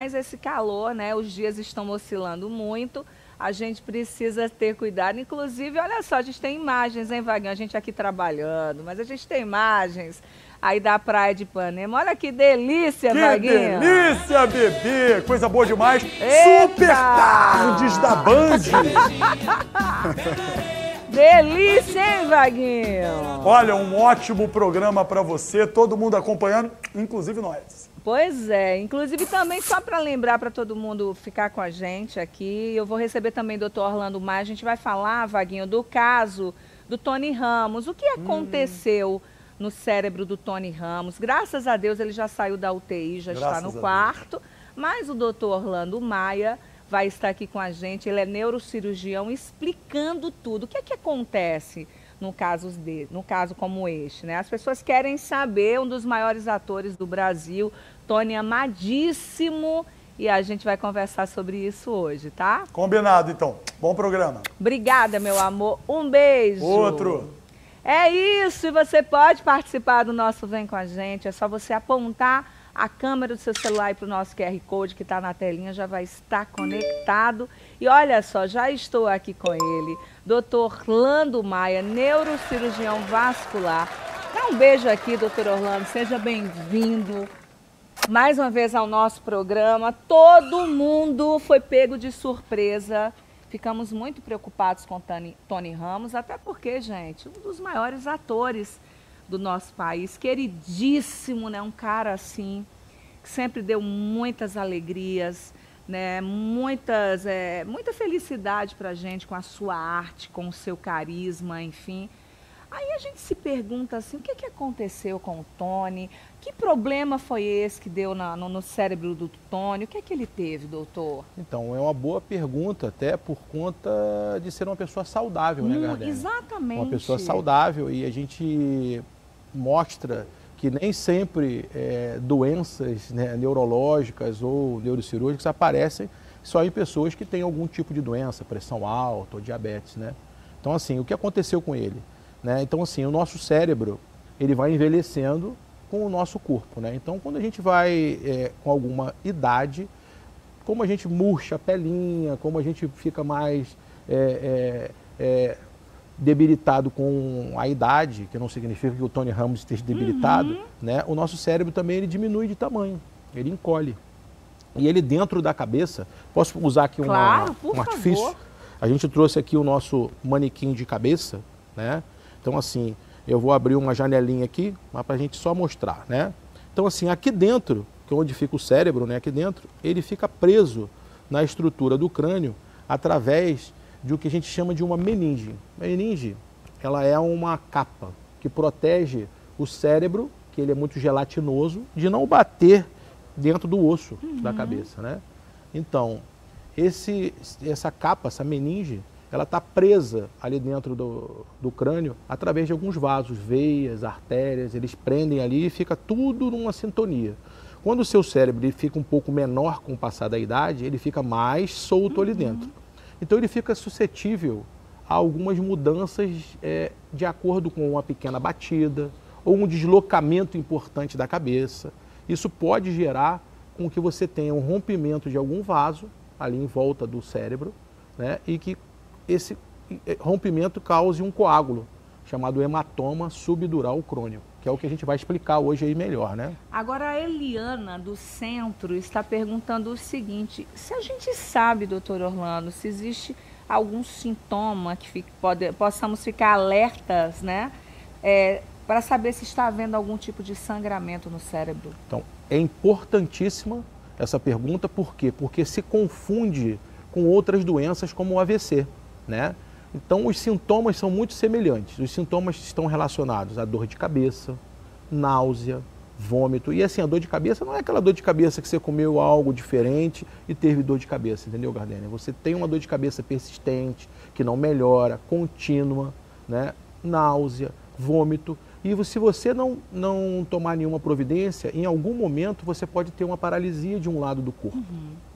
Mas esse calor, né? Os dias estão oscilando muito. A gente precisa ter cuidado. Inclusive, olha só, a gente tem imagens, hein, Vaguinho? A gente aqui trabalhando, mas a gente tem imagens aí da praia de Ipanema. Olha que delícia, Vaguinho! Que delícia, bebê! Coisa boa demais! Eita! Super Tardes da Band! Delícia, hein, Vaguinho? Olha, um ótimo programa para você, todo mundo acompanhando, inclusive nós. Pois é, inclusive também só para lembrar para todo mundo ficar com a gente aqui, eu vou receber também o Dr. Orlando Maia, a gente vai falar, Vaguinho, do caso do Tony Ramos. O que aconteceu no cérebro do Tony Ramos? Graças a Deus ele já saiu da UTI, já está no quarto, mas o Dr. Orlando Maia vai estar aqui com a gente, ele é neurocirurgião, explicando tudo. O que é que acontece no caso como este, né? As pessoas querem saber, um dos maiores atores do Brasil, Tony amadíssimo, e a gente vai conversar sobre isso hoje, tá? Combinado, então. Bom programa. Obrigada, meu amor. Um beijo. Outro. É isso, e você pode participar do nosso Vem Com a Gente, é só você apontar a câmera do seu celular para o nosso QR Code que está na telinha, já vai estar conectado. E olha só, já estou aqui com ele, Dr. Orlando Maia, neurocirurgião vascular. Dá um beijo aqui, doutor Orlando, seja bem-vindo mais uma vez ao nosso programa. Todo mundo foi pego de surpresa. Ficamos muito preocupados com Tony Ramos, até porque, gente, um dos maiores atores do nosso país, queridíssimo, né? Um cara assim, que sempre deu muitas alegrias, né? Muita felicidade pra gente com a sua arte, com o seu carisma, enfim. Aí a gente se pergunta assim, o que aconteceu com o Tony? Que problema foi esse que deu no cérebro do Tony? O que é que ele teve, doutor? Então, é uma boa pergunta, até por conta de ser uma pessoa saudável, né, Gardénia? Exatamente. Uma pessoa saudável, e a gente mostra que nem sempre doenças, né, neurológicas ou neurocirúrgicas aparecem só em pessoas que têm algum tipo de doença, pressão alta ou diabetes, né? Então, assim, o que aconteceu com ele? Né? Então, assim, o nosso cérebro, ele vai envelhecendo com o nosso corpo, né? Então, quando a gente vai com alguma idade, como a gente murcha a pelinha, como a gente fica mais debilitado com a idade, que não significa que o Tony Ramos esteja debilitado, né? O nosso cérebro também ele diminui de tamanho, ele encolhe. E ele dentro da cabeça, posso usar aqui um artifício? Favor. A gente trouxe aqui o nosso manequim de cabeça, né? Então, assim, eu vou abrir uma janelinha aqui, mas para a gente só mostrar, né? Então, assim, aqui dentro, que é onde fica o cérebro, né? Aqui dentro, ele fica preso na estrutura do crânio através de o que a gente chama de uma meninge. A meninge, ela é uma capa que protege o cérebro, que ele é muito gelatinoso, de não bater dentro do osso da cabeça, né? Então, essa capa, essa meninge, ela está presa ali dentro do crânio através de alguns vasos, veias, artérias, eles prendem ali e fica tudo numa sintonia. Quando o seu cérebro ele fica um pouco menor com o passar da idade, ele fica mais solto ali dentro. Então ele fica suscetível a algumas mudanças de acordo com uma pequena batida ou um deslocamento importante da cabeça. Isso pode gerar com que você tenha um rompimento de algum vaso ali em volta do cérebro, né, e que esse rompimento cause um coágulo, chamado hematoma subdural crônico, que é o que a gente vai explicar hoje aí melhor, né? Agora, a Eliana, do centro, está perguntando o seguinte, se a gente sabe, doutor Orlando, se existe algum sintoma que possamos ficar alertas, né, para saber se está havendo algum tipo de sangramento no cérebro. Então, é importantíssima essa pergunta, por quê? Porque se confunde com outras doenças como o AVC, né? Então, os sintomas são muito semelhantes. Os sintomas estão relacionados à dor de cabeça, náusea, vômito. E assim, a dor de cabeça não é aquela dor de cabeça que você comeu algo diferente e teve dor de cabeça, entendeu, Gardénia? Você tem uma dor de cabeça persistente, que não melhora, contínua, né? Náusea, vômito. E se você não tomar nenhuma providência, em algum momento você pode ter uma paralisia de um lado do corpo.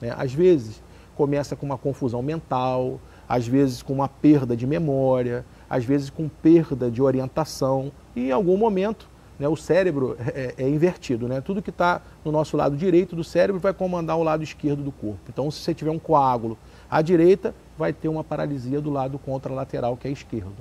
Né? Às vezes, começa com uma confusão mental, às vezes com uma perda de memória, às vezes com perda de orientação e em algum momento, né, o cérebro é invertido, né? Tudo que está no nosso lado direito do cérebro vai comandar o lado esquerdo do corpo. Então, se você tiver um coágulo à direita, vai ter uma paralisia do lado contralateral, que é esquerdo.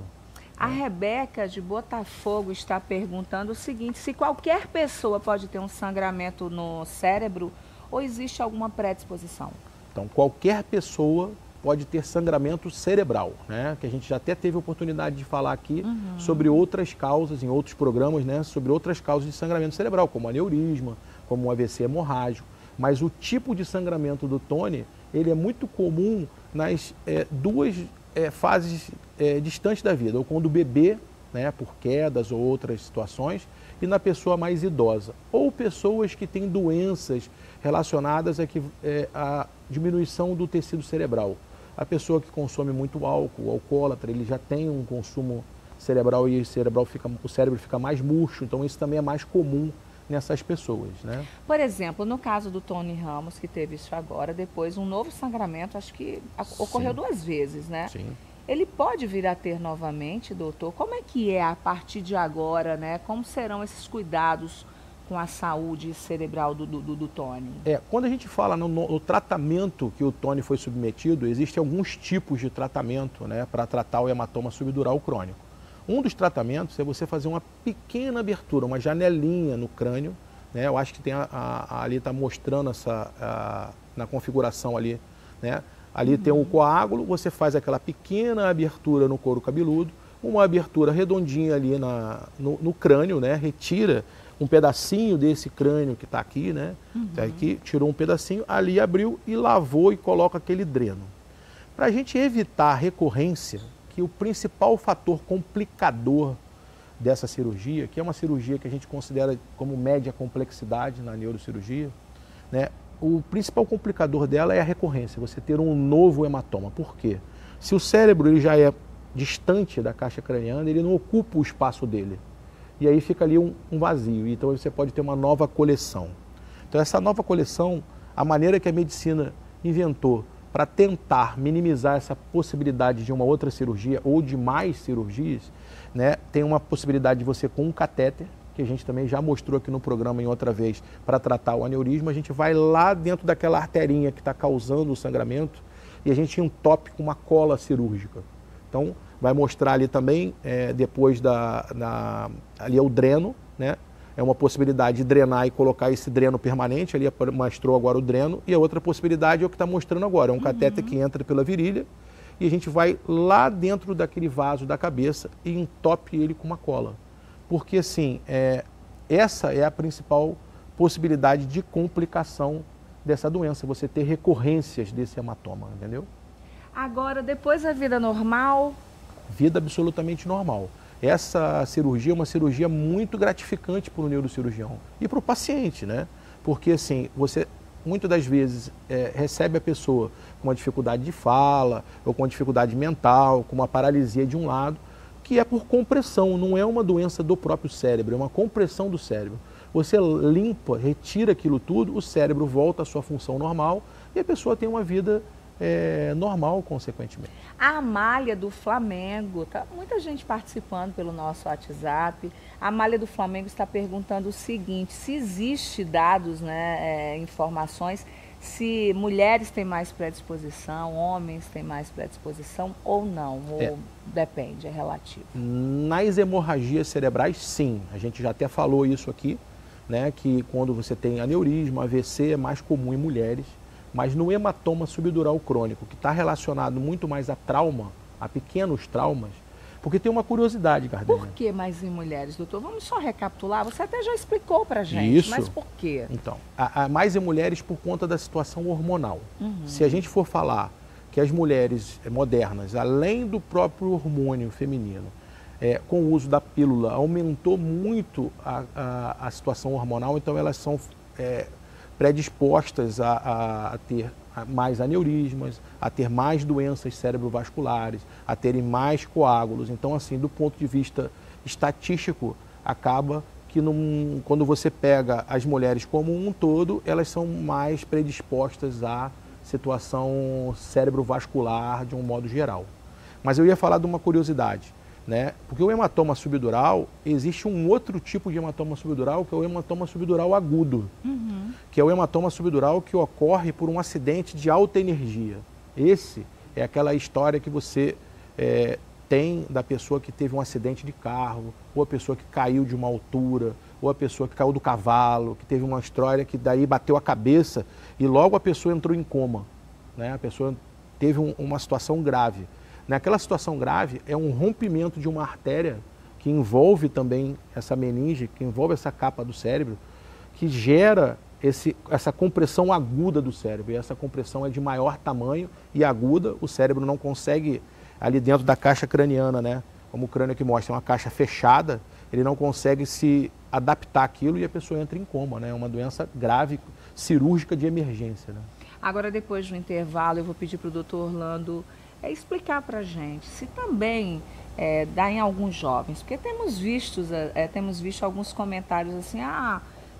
A Rebeca de Botafogo está perguntando o seguinte: se qualquer pessoa pode ter um sangramento no cérebro ou existe alguma predisposição? Então, qualquer pessoa pode ter sangramento cerebral, né? Que a gente já até teve oportunidade de falar aqui sobre outras causas, em outros programas, né? Sobre outras causas de sangramento cerebral, como aneurisma, como um AVC hemorrágico. Mas o tipo de sangramento do Tony, ele é muito comum nas duas fases distantes da vida, ou quando o bebê, né, por quedas ou outras situações, e na pessoa mais idosa, ou pessoas que têm doenças relacionadas à diminuição do tecido cerebral. A pessoa que consome muito álcool, o alcoólatra, ele já tem um consumo cerebral e o cérebro fica mais murcho, então isso também é mais comum nessas pessoas, né? Por exemplo, no caso do Tony Ramos, que teve isso agora, depois um novo sangramento, acho que ocorreu 2 vezes, né? Sim. Ele pode vir a ter novamente, doutor? Como é que é a partir de agora, né? Como serão esses cuidados com a saúde cerebral do Tony? Quando a gente fala no tratamento que o Tony foi submetido, existem alguns tipos de tratamento, né, para tratar o hematoma subdural crônico. Um dos tratamentos é você fazer uma pequena abertura, uma janelinha no crânio, né? Eu acho que tem ali está mostrando na configuração ali, né? Ali tem um coágulo, você faz aquela pequena abertura no couro cabeludo, uma abertura redondinha ali no crânio, né? Retira um pedacinho desse crânio que está aqui, né? Aqui, tirou um pedacinho, ali abriu e lavou e coloca aquele dreno. Para a gente evitar a recorrência, que o principal fator complicador dessa cirurgia, que é uma cirurgia que a gente considera como média complexidade na neurocirurgia, né? O principal complicador dela é a recorrência, você ter um novo hematoma. Por quê? Se o cérebro ele já é distante da caixa craniana, ele não ocupa o espaço dele. E aí fica ali um vazio, então você pode ter uma nova coleção. Então essa nova coleção, a maneira que a medicina inventou para tentar minimizar essa possibilidade de uma outra cirurgia ou de mais cirurgias, né, tem uma possibilidade de você com um catéter, que a gente também já mostrou aqui no programa em outra vez, para tratar o aneurisma, a gente vai lá dentro daquela arterinha que está causando o sangramento e a gente entope com uma cola cirúrgica. Então, vai mostrar ali também, depois ali é o dreno, né? É uma possibilidade de drenar e colocar esse dreno permanente, ali mostrou agora o dreno, e a outra possibilidade é o que está mostrando agora, é um catéter que entra pela virilha e a gente vai lá dentro daquele vaso da cabeça e entope ele com uma cola. Porque assim, essa é a principal possibilidade de complicação dessa doença, você ter recorrências desse hematoma, entendeu? Agora, depois da vida normal? Vida absolutamente normal. Essa cirurgia é uma cirurgia muito gratificante para o neurocirurgião e para o paciente, né? Porque assim, você muitas das vezes recebe a pessoa com uma dificuldade de fala ou com uma dificuldade mental, com uma paralisia de um lado, que é por compressão, não é uma doença do próprio cérebro, é uma compressão do cérebro. Você limpa, retira aquilo tudo, o cérebro volta à sua função normal e a pessoa tem uma vida normal, consequentemente. A Amália do Flamengo, tá muita gente participando pelo nosso WhatsApp. A Amália do Flamengo está perguntando o seguinte: se existe dados, né, informações, se mulheres têm mais predisposição, homens têm mais predisposição ou não, ou depende, é relativo? Nas hemorragias cerebrais, sim. A gente já até falou isso aqui, né, que quando você tem aneurisma, AVC é mais comum em mulheres. Mas no hematoma subdural crônico, que está relacionado muito mais a trauma, a pequenos traumas, porque tem uma curiosidade, Gardênia. Por que mais em mulheres, doutor? Vamos só recapitular, você até já explicou para a gente, isso. Mas por quê? Então, mais em mulheres por conta da situação hormonal. Se a gente for falar que as mulheres modernas, além do próprio hormônio feminino, com o uso da pílula, aumentou muito a situação hormonal, então elas são predispostas a ter mais aneurismas, a ter mais doenças cerebrovasculares, a terem mais coágulos. Então, assim, do ponto de vista estatístico, acaba que quando você pega as mulheres como um todo, elas são mais predispostas à situação cerebrovascular de um modo geral. Mas eu ia falar de uma curiosidade. né? Porque o hematoma subdural, existe um outro tipo de hematoma subdural, que é o hematoma subdural agudo, que é o hematoma subdural que ocorre por um acidente de alta energia. Esse é aquela história que você tem da pessoa que teve um acidente de carro, ou a pessoa que caiu de uma altura, ou a pessoa que caiu do cavalo, que teve uma história que daí bateu a cabeça e logo a pessoa entrou em coma, né? A pessoa teve uma situação grave. Naquela situação grave é um rompimento de uma artéria que envolve também essa meninge, que envolve essa capa do cérebro, que gera essa compressão aguda do cérebro. E essa compressão é de maior tamanho e aguda, o cérebro não consegue, ali dentro da caixa craniana, né? Como o crânio que mostra, é uma caixa fechada, ele não consegue se adaptar àquilo e a pessoa entra em coma, né? É uma doença grave, cirúrgica de emergência, né? Agora, depois do intervalo, eu vou pedir para o doutor Orlando explicar para a gente se também dá em alguns jovens, porque temos visto alguns comentários assim,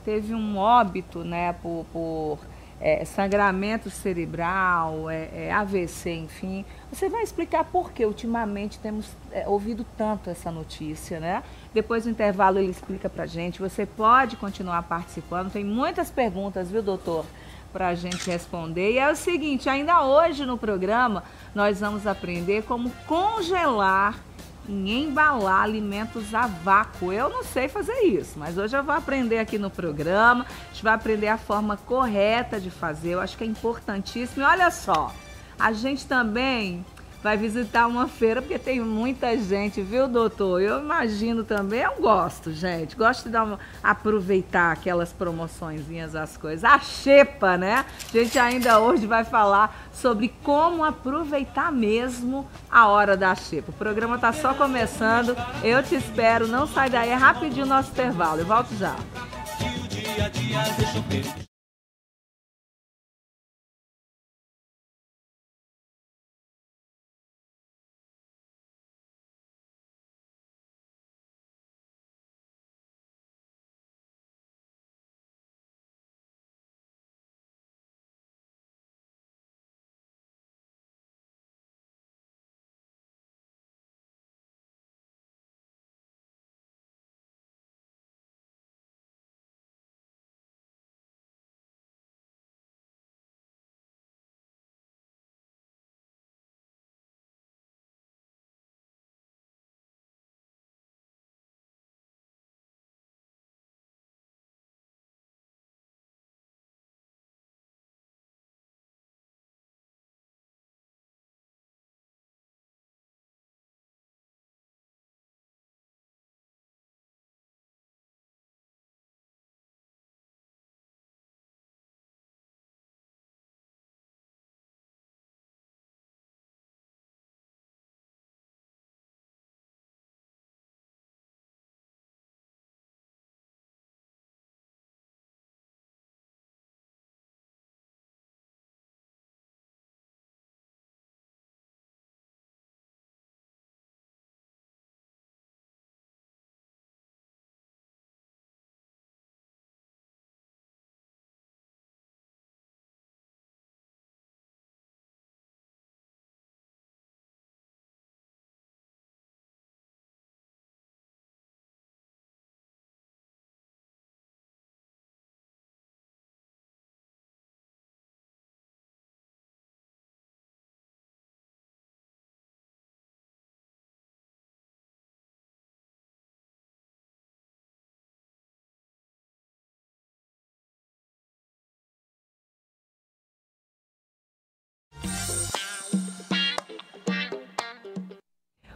teve um óbito, né, por sangramento cerebral, AVC, enfim. Você vai explicar por que ultimamente temos ouvido tanto essa notícia, né? Depois do intervalo ele explica para a gente. Você pode continuar participando, tem muitas perguntas, viu, doutor? Para a gente responder. E é o seguinte, ainda hoje no programa nós vamos aprender como congelar e embalar alimentos a vácuo. Eu não sei fazer isso, mas hoje eu vou aprender aqui no programa. A gente vai aprender a forma correta de fazer. Eu acho que é importantíssimo. E olha só, a gente também vai visitar uma feira, porque tem muita gente, viu, doutor? Eu imagino também, eu gosto, gente. Gosto de aproveitar aquelas promoçõezinhas, as coisas. A xepa, né? A gente ainda hoje vai falar sobre como aproveitar mesmo a hora da xepa. O programa tá só começando. Eu te espero. Não sai daí. É rapidinho o nosso intervalo. Eu volto já.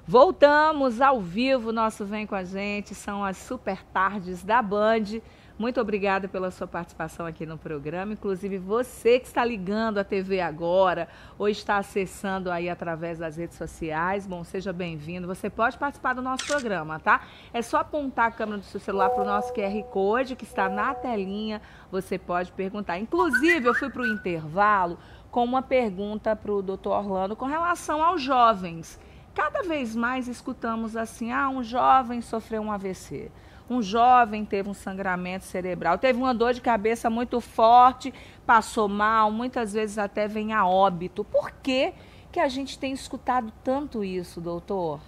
Voltamos ao vivo, nosso Vem Com a Gente, são as super tardes da Band. Muito obrigada pela sua participação aqui no programa, inclusive você que está ligando a TV agora ou está acessando aí através das redes sociais, bom, seja bem-vindo. Você pode participar do nosso programa, tá? É só apontar a câmera do seu celular para o nosso QR Code que está na telinha, você pode perguntar. Inclusive, eu fui para o intervalo com uma pergunta para o doutor Orlando com relação aos jovens. Cada vez mais escutamos assim, um jovem sofreu um AVC, um jovem teve um sangramento cerebral, teve uma dor de cabeça muito forte, passou mal, muitas vezes até vem a óbito. Por que que a gente tem escutado tanto isso, doutor?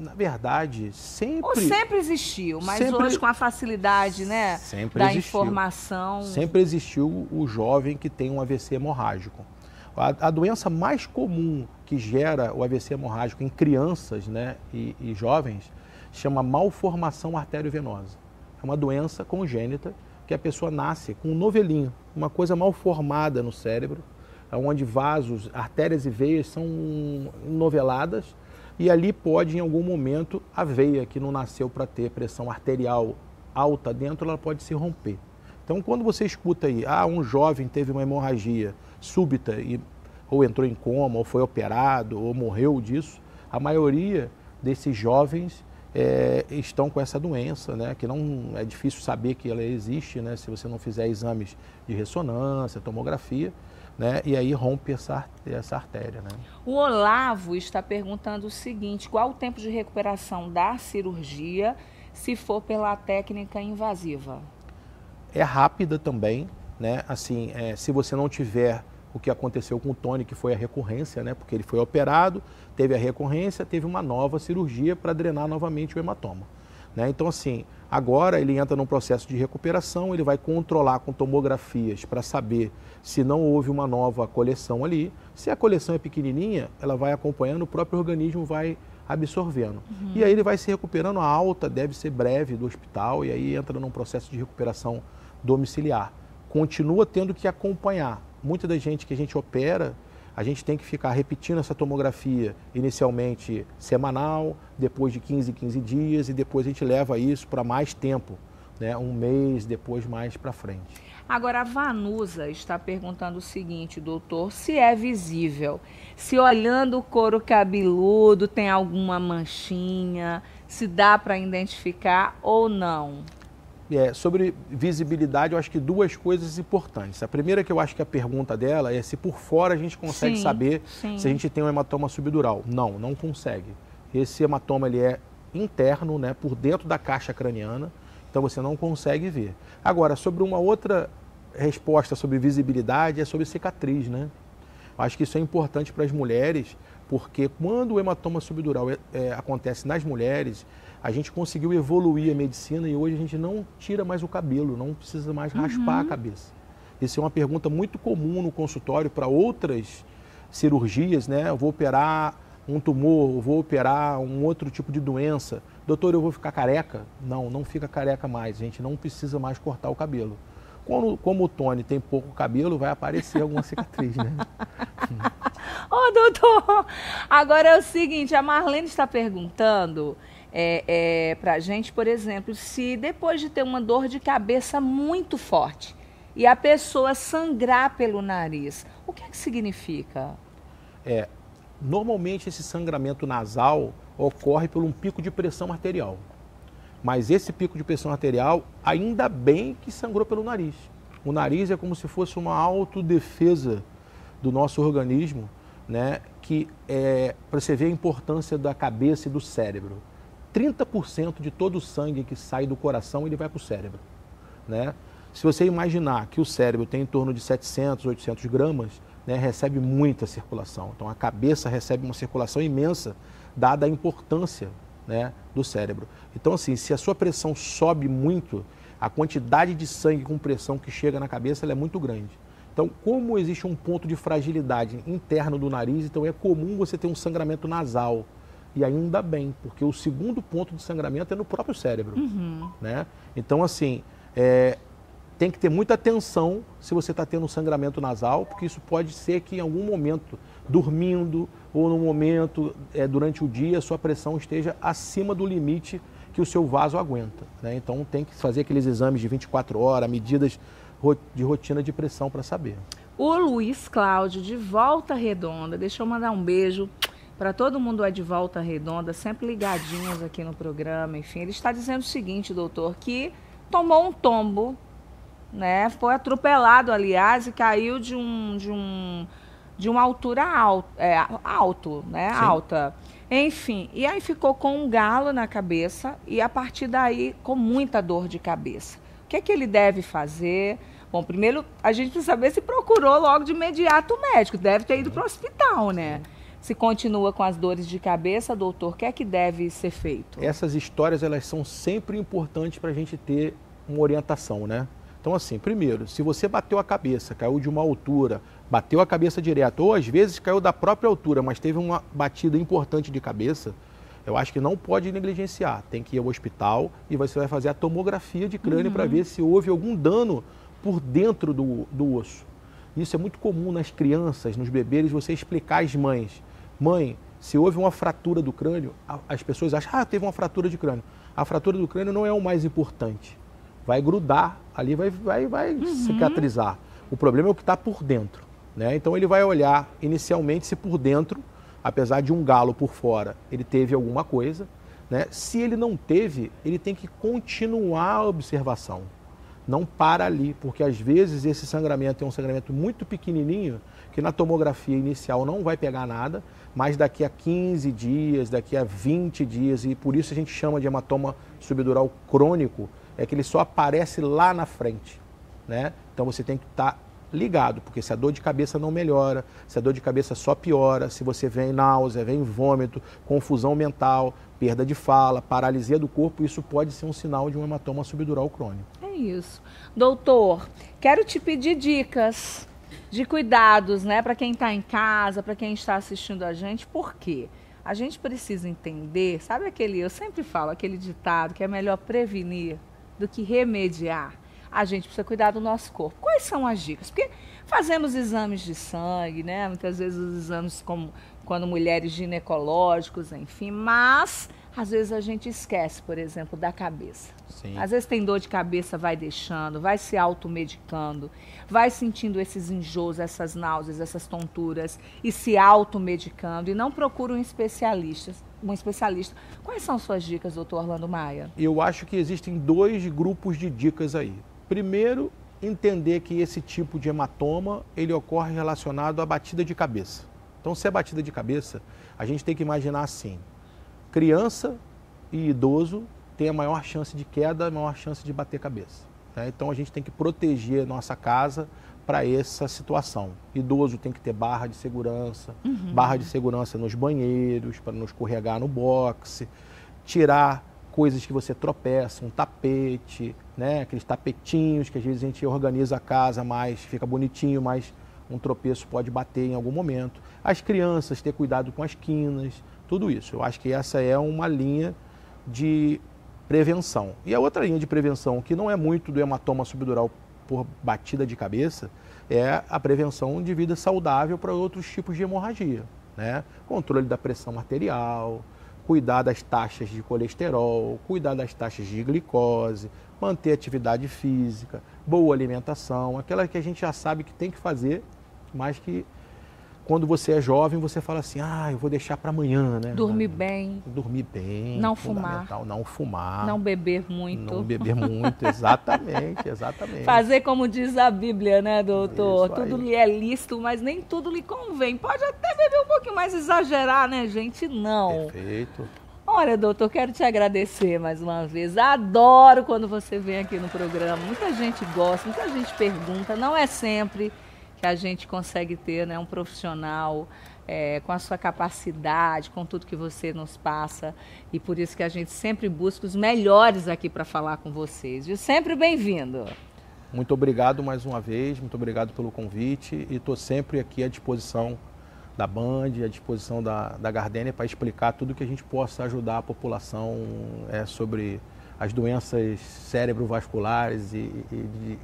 na verdade, Ou sempre existiu, mas sempre, hoje com a facilidade, né, da informação... Sempre existiu o jovem que tem um AVC hemorrágico. A doença mais comum que gera o AVC hemorrágico em crianças, né, e jovens chama malformação arteriovenosa. É uma doença congênita que a pessoa nasce com um novelinho, uma coisa mal formada no cérebro, onde vasos, artérias e veias são noveladas, e ali pode, em algum momento, a veia que não nasceu para ter pressão arterial alta dentro, ela pode se romper. Então, quando você escuta aí, um jovem teve uma hemorragia súbita, ou entrou em coma, ou foi operado, ou morreu disso, a maioria desses jovens estão com essa doença, né, que não é difícil saber que ela existe, né, se você não fizer exames de ressonância, tomografia, né, e aí rompe essa artéria. Né? O Olavo está perguntando o seguinte: qual o tempo de recuperação da cirurgia se for pela técnica invasiva? É rápida também, né? Assim, se você não tiver o que aconteceu com o Tony, que foi a recorrência, né? Porque ele foi operado, teve a recorrência, teve uma nova cirurgia para drenar novamente o hematoma. Né? Então, assim, agora ele entra num processo de recuperação, ele vai controlar com tomografias para saber se não houve uma nova coleção ali. Se a coleção é pequenininha, ela vai acompanhando, o próprio organismo vai absorvendo. E aí ele vai se recuperando, a alta deve ser breve do hospital, e aí entra num processo de recuperação domiciliar. Continua tendo que acompanhar. Muita da gente que a gente opera, a gente tem que ficar repetindo essa tomografia inicialmente semanal, depois de 15 dias, e depois a gente leva isso para mais tempo, né? Um mês, depois mais para frente. Agora, a Vanusa está perguntando o seguinte, doutor, se é visível, se olhando o couro cabeludo tem alguma manchinha, se dá para identificar ou não? Sobre visibilidade, eu acho que duas coisas importantes. A primeira, que eu acho que a pergunta dela é se por fora a gente consegue saber se a gente tem um hematoma subdural. Não consegue. Esse hematoma ele é interno, né, por dentro da caixa craniana, então você não consegue ver. Agora, sobre uma outra resposta sobre visibilidade, é sobre cicatriz, né? Eu acho que isso é importante para as mulheres, porque quando o hematoma subdural acontece nas mulheres, a gente conseguiu evoluir a medicina e hoje a gente não tira mais o cabelo, não precisa mais raspar a cabeça. Isso é uma pergunta muito comum no consultório para outras cirurgias, né? Eu vou operar um tumor, eu vou operar um outro tipo de doença. Doutor, eu vou ficar careca? Não fica careca mais, a gente não precisa mais cortar o cabelo. Como o Tony tem pouco cabelo, vai aparecer alguma cicatriz, né? Ô, doutor, agora é o seguinte, a Marlene está perguntando para a gente, por exemplo, se depois de ter uma dor de cabeça muito forte e a pessoa sangrar pelo nariz, o que significa? Normalmente esse sangramento nasal ocorre por um pico de pressão arterial. Mas esse pico de pressão arterial, ainda bem que sangrou pelo nariz. O nariz é como se fosse uma autodefesa do nosso organismo, né? Que para você ver a importância da cabeça e do cérebro. 30% de todo o sangue que sai do coração, ele vai para o cérebro, né? Se você imaginar que o cérebro tem em torno de 700, 800 gramas, né, recebe muita circulação. Então a cabeça recebe uma circulação imensa, dada a importância, né, do cérebro. Então, assim, se a sua pressão sobe muito, a quantidade de sangue com pressão que chega na cabeça ela é muito grande. Então, como existe um ponto de fragilidade interno do nariz, então é comum você ter um sangramento nasal. E ainda bem, porque o segundo ponto de sangramento é no próprio cérebro. Né? Então, assim, tem que ter muita atenção se você está tendo um sangramento nasal, porque isso pode ser que em algum momento, dormindo ou no momento, durante o dia, a sua pressão esteja acima do limite que o seu vaso aguenta. Né? Então tem que fazer aqueles exames de 24 horas, medidas de rotina de pressão para saber. O Luiz Cláudio, de Volta Redonda, deixa eu mandar um beijo para todo mundo de Volta Redonda, sempre ligadinhos aqui no programa. Enfim, ele está dizendo o seguinte, doutor, que tomou um tombo, né? Foi atropelado, aliás, e caiu de uma altura alta. Enfim, e aí ficou com um galo na cabeça e a partir daí com muita dor de cabeça. O que é que ele deve fazer? Bom, primeiro a gente precisa saber se procurou logo de imediato o médico, deve ter ido para o hospital, né? Se continua com as dores de cabeça, doutor, o que é que deve ser feito? Essas histórias, elas são sempre importantes para a gente ter uma orientação, né? Então, assim, primeiro, se você bateu a cabeça, caiu de uma altura, bateu a cabeça direto, ou às vezes caiu da própria altura, mas teve uma batida importante de cabeça, eu acho que não pode negligenciar. Tem que ir ao hospital e você vai fazer a tomografia de crânio para ver se houve algum dano por dentro do osso. Isso é muito comum nas crianças, nos bebês, você explicar às mães. Mãe, se houve uma fratura do crânio, as pessoas acham, teve uma fratura de crânio. A fratura do crânio não é o mais importante. Vai grudar, ali vai cicatrizar. O problema é o que está por dentro, né? Então ele vai olhar inicialmente se por dentro, apesar de um galo por fora, ele teve alguma coisa, né? Se ele não teve, ele tem que continuar a observação. Não para ali, porque às vezes esse sangramento é um sangramento muito pequenininho, que na tomografia inicial não vai pegar nada, mas daqui a 15 dias, daqui a 20 dias, e por isso a gente chama de hematoma subdural crônico, é que ele só aparece lá na frente, né? Então você tem que estar ligado, porque se a dor de cabeça não melhora, se a dor de cabeça só piora, se você vem náusea, vem vômito, confusão mental, perda de fala, paralisia do corpo, isso pode ser um sinal de um hematoma subdural crônico. É isso. Doutor, quero te pedir dicas de cuidados, né, para quem está em casa, para quem está assistindo a gente, por quê? A gente precisa entender, sabe eu sempre falo aquele ditado que é melhor prevenir do que remediar. A gente precisa cuidar do nosso corpo. Quais são as dicas? Porque fazemos exames de sangue, né? Muitas vezes os exames como quando mulheres ginecológicos, enfim, mas às vezes a gente esquece, por exemplo, da cabeça. Sim. Às vezes tem dor de cabeça, vai deixando, vai se automedicando, vai sentindo esses enjoos, essas náuseas, essas tonturas e se automedicando e não procura um especialista. Quais são suas dicas, doutor Orlando Maia? Eu acho que existem dois grupos de dicas aí. Primeiro, entender que esse tipo de hematoma, ele ocorre relacionado à batida de cabeça. Então, se é batida de cabeça, a gente tem que imaginar assim, criança e idoso têm a maior chance de queda, a maior chance de bater cabeça, né? Então, a gente tem que proteger a nossa casa para essa situação. Idoso tem que ter barra de segurança nos banheiros, para não escorregar no boxe, tirar coisas que você tropeça, um tapete, né? Aqueles tapetinhos que às vezes a gente organiza a casa mais, fica bonitinho, mas um tropeço pode bater em algum momento. As crianças, ter cuidado com as quinas, tudo isso. Eu acho que essa é uma linha de prevenção. E a outra linha de prevenção, que não é muito do hematoma subdural por batida de cabeça, é a prevenção de vida saudável para outros tipos de hemorragia, né? Controle da pressão arterial, cuidar das taxas de colesterol, cuidar das taxas de glicose, manter atividade física, boa alimentação, aquela que a gente já sabe que tem que fazer, mas que quando você é jovem, você fala assim, eu vou deixar para amanhã, né? Dormir bem. Dormir bem. Não fumar. Não fumar. Não beber muito. Não beber muito, exatamente, exatamente. Fazer como diz a Bíblia, né, doutor? Isso tudo aí. lhe é lícito, mas nem tudo lhe convém. Pode até beber um pouquinho mais, exagerar, né, gente? Não. Perfeito. Olha, doutor, quero te agradecer mais uma vez. Adoro quando você vem aqui no programa. Muita gente gosta, muita gente pergunta. Não é sempre que a gente consegue ter, né, um profissional com a sua capacidade, com tudo que você nos passa. E por isso que a gente sempre busca os melhores aqui para falar com vocês. E sempre bem-vindo. Muito obrigado mais uma vez, muito obrigado pelo convite e estou sempre aqui à disposição da Band, à disposição da Gardênia para explicar tudo que a gente possa ajudar a população sobre as doenças cerebrovasculares e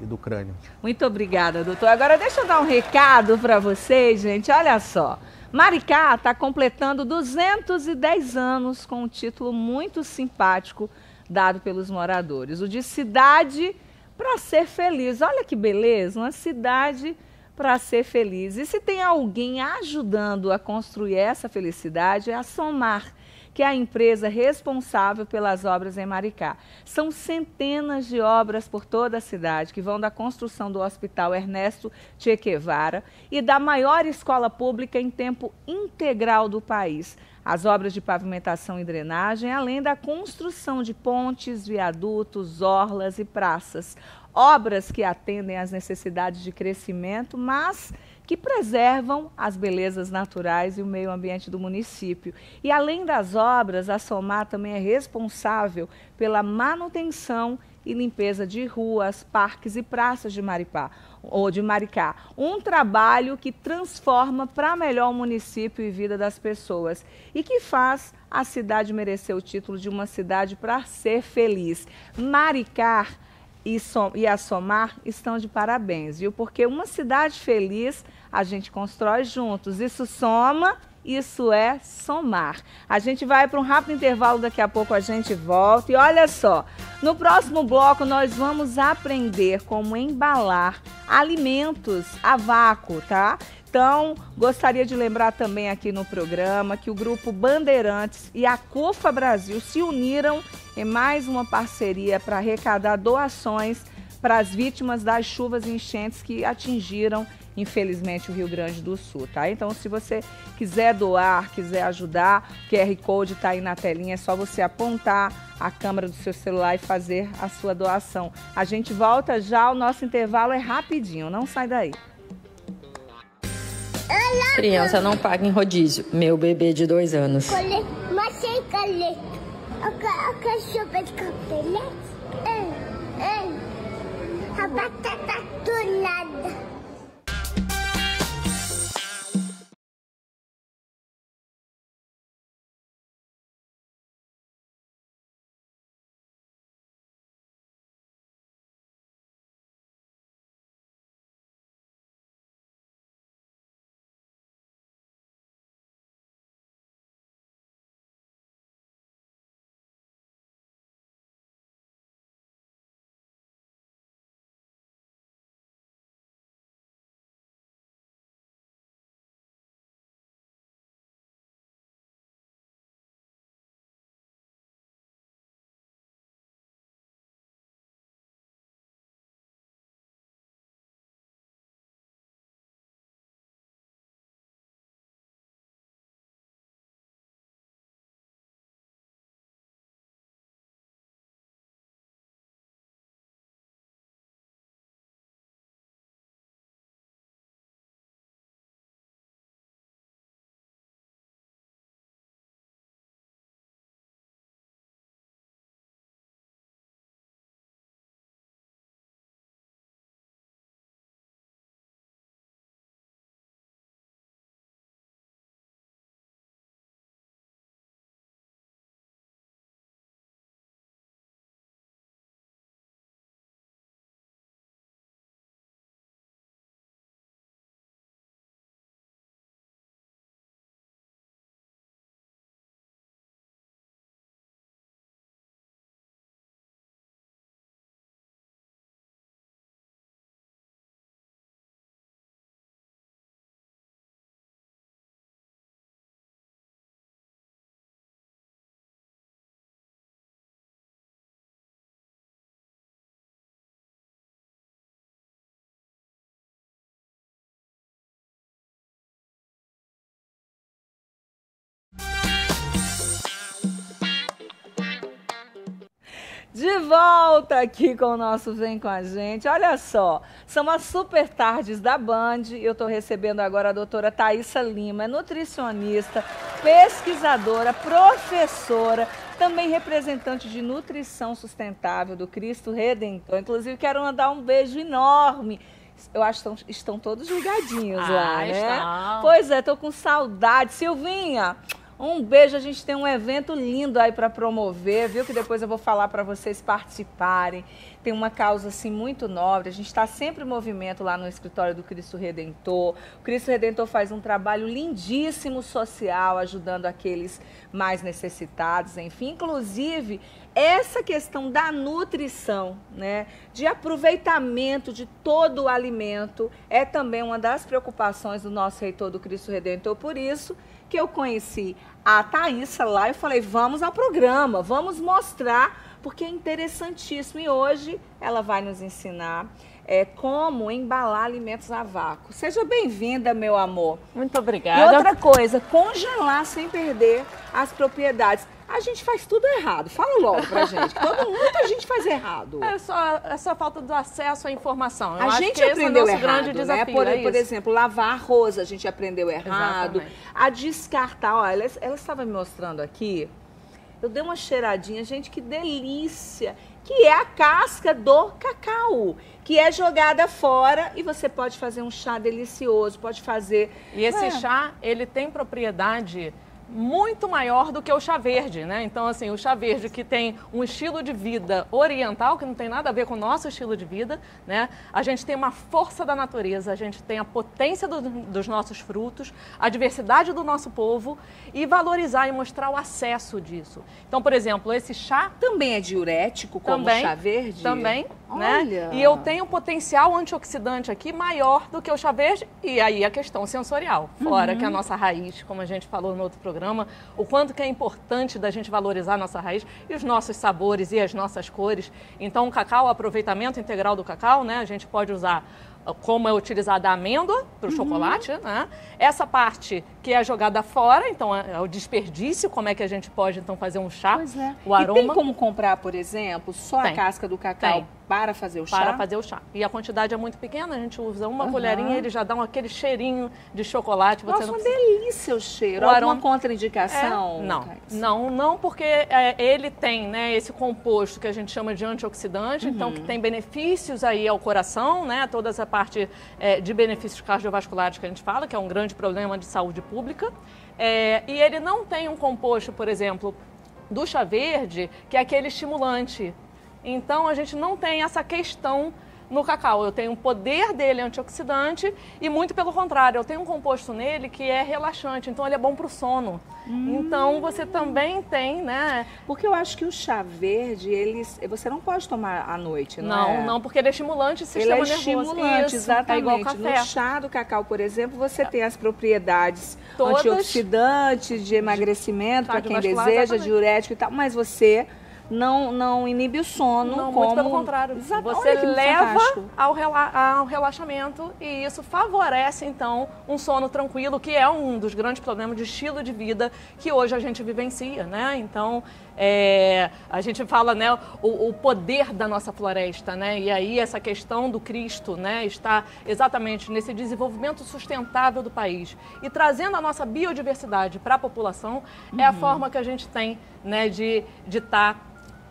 do crânio. Muito obrigada, doutor. Agora deixa eu dar um recado para vocês, gente. Olha só, Maricá está completando 210 anos com um título muito simpático dado pelos moradores, o de Cidade para Ser Feliz. Olha que beleza, uma cidade para ser feliz. E se tem alguém ajudando a construir essa felicidade, é a Somar, que é a empresa responsável pelas obras em Maricá. São centenas de obras por toda a cidade, que vão da construção do Hospital Ernesto Che Guevara e da maior escola pública em tempo integral do país. As obras de pavimentação e drenagem, além da construção de pontes, viadutos, orlas e praças. Obras que atendem às necessidades de crescimento, mas que preservam as belezas naturais e o meio ambiente do município. E além das obras, a SOMAR também é responsável pela manutenção e limpeza de ruas, parques e praças de Maricá. Um trabalho que transforma para melhor o município e vida das pessoas e que faz a cidade merecer o título de uma cidade para ser feliz. Maricá e a SOMAR estão de parabéns, viu? Porque uma cidade feliz a gente constrói juntos. Isso soma, isso é somar. A gente vai para um rápido intervalo, daqui a pouco a gente volta. E olha só, no próximo bloco nós vamos aprender como embalar alimentos a vácuo, tá? Então, gostaria de lembrar também aqui no programa que o Grupo Bandeirantes e a CUFA Brasil se uniram em mais uma parceria para arrecadar doações para as vítimas das chuvas e enchentes que atingiram, infelizmente, o Rio Grande do Sul, tá? Então, se você quiser doar, quiser ajudar, o QR Code está aí na telinha, é só você apontar a câmera do seu celular e fazer a sua doação. A gente volta já, o nosso intervalo é rapidinho, não sai daí. Criança não paga em rodízio. Meu bebê de 2 anos. Mas sem caleta. A cachorra de capelete. A batata tolada. De volta aqui com o nosso Vem Com a Gente. Olha só, são as super tardes da Band. Eu estou recebendo agora a doutora Thaísa Lima, é nutricionista, pesquisadora, professora, também representante de nutrição sustentável do Cristo Redentor. Inclusive, quero mandar um beijo enorme. Eu acho que estão todos ligadinhos lá, né? Estão. Pois é, estou com saudade. Silvinha, um beijo, a gente tem um evento lindo aí para promover, viu? Que depois eu vou falar para vocês participarem. Tem uma causa assim muito nobre, a gente está sempre em movimento lá no escritório do Cristo Redentor. O Cristo Redentor faz um trabalho lindíssimo social, ajudando aqueles mais necessitados, enfim. Inclusive, essa questão da nutrição, né, de aproveitamento de todo o alimento, é também uma das preocupações do nosso reitor do Cristo Redentor. Por isso que eu conheci a Thaísa lá e falei, vamos ao programa, vamos mostrar, porque é interessantíssimo. E hoje ela vai nos ensinar como embalar alimentos a vácuo. Seja bem-vinda, meu amor. Muito obrigada. E outra coisa, congelar sem perder as propriedades. A gente faz tudo errado. Fala logo pra gente. Muita gente faz errado. É só falta do acesso à informação. A gente aprendeu errado, né? Por É exemplo, lavar arroz a gente aprendeu errado. Exatamente. A descartar, olha, ela estava me mostrando aqui. Eu dei uma cheiradinha, gente, que delícia. Que é a casca do cacau, que é jogada fora e você pode fazer um chá delicioso, pode fazer... E esse chá, ele tem propriedade muito maior do que o chá verde, né? Então, assim, o chá verde que tem um estilo de vida oriental, que não tem nada a ver com o nosso estilo de vida, né? A gente tem uma força da natureza, a gente tem a potência dos nossos frutos, a diversidade do nosso povo e valorizar e mostrar o acesso disso. Então, por exemplo, esse chá... Também é diurético, como o chá verde? Também, olha, né? E eu tenho um potencial antioxidante aqui maior do que o chá verde e aí a questão sensorial, fora que a nossa raiz, como a gente falou no outro programa, o quanto que é importante da gente valorizar a nossa raiz e os nossos sabores e as nossas cores. Então, o cacau, o aproveitamento integral do cacau, né? A gente pode usar como é utilizada a amêndoa para o chocolate, né? Essa parte que é jogada fora, então é o desperdício, como é que a gente pode então fazer um chá, o aroma. E tem como comprar, por exemplo, só a casca do cacau para fazer o chá? Para fazer o chá. E a quantidade é muito pequena, a gente usa uma colherinha e ele já dá aquele cheirinho de chocolate. Você Nossa, não uma precisa... delícia o cheiro. Alguma contraindicação? Não, porque ele tem, né, esse composto que a gente chama de antioxidante, então que tem benefícios aí ao coração, né, toda essa parte de benefícios cardiovasculares que a gente fala, que é um grande problema de saúde pública. E ele não tem um composto, por exemplo, do chá verde, que é aquele estimulante. Então, a gente não tem essa questão no cacau. Eu tenho o poder dele antioxidante e, muito pelo contrário, eu tenho um composto nele que é relaxante. Então, ele é bom para o sono. Então, você também tem, né? Porque eu acho que o chá verde, você não pode tomar à noite, não é? Não, porque ele é estimulante do sistema nervoso. Estimulante, exatamente. É igual café. No chá do cacau, por exemplo, você tem as propriedades antioxidantes, de emagrecimento, para quem deseja, diurético e tal, mas você... Não inibe o sono. Não, muito pelo contrário. Você leva ao relaxamento e isso favorece, então, um sono tranquilo, que é um dos grandes problemas de estilo de vida que hoje a gente vivencia, né? Então, a gente fala, né, o poder da nossa floresta, né? E aí essa questão do Cristo, né, está exatamente nesse desenvolvimento sustentável do país. E trazendo a nossa biodiversidade para a população, é a forma que a gente tem, né, de estar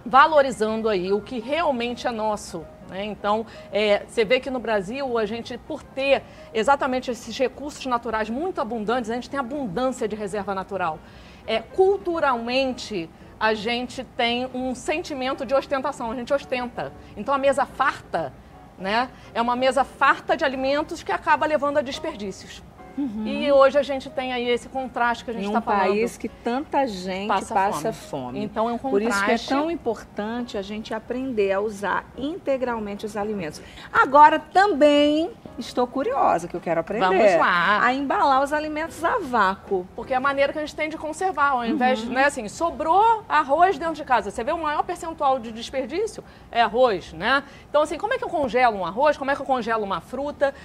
valorizando aí o que realmente é nosso, né? Então, você vê que no Brasil, a gente, por ter exatamente esses recursos naturais muito abundantes, a gente tem abundância de reserva natural. Culturalmente, a gente tem um sentimento de ostentação, a gente ostenta. Então, a mesa farta, né, é uma mesa farta de alimentos que acaba levando a desperdícios. E hoje a gente tem aí esse contraste que a gente está falando. Em um país que tanta gente passa fome. Então é um contraste. Por isso que é tão importante a gente aprender a usar integralmente os alimentos. Agora também estou curiosa, que eu quero aprender. Vamos lá. A embalar os alimentos a vácuo. Porque é a maneira que a gente tem de conservar. Ao invés de, né, assim, sobrou arroz dentro de casa. Você vê o maior percentual de desperdício? É arroz, né? Então, assim, como é que eu congelo um arroz? Como é que eu congelo uma fruta?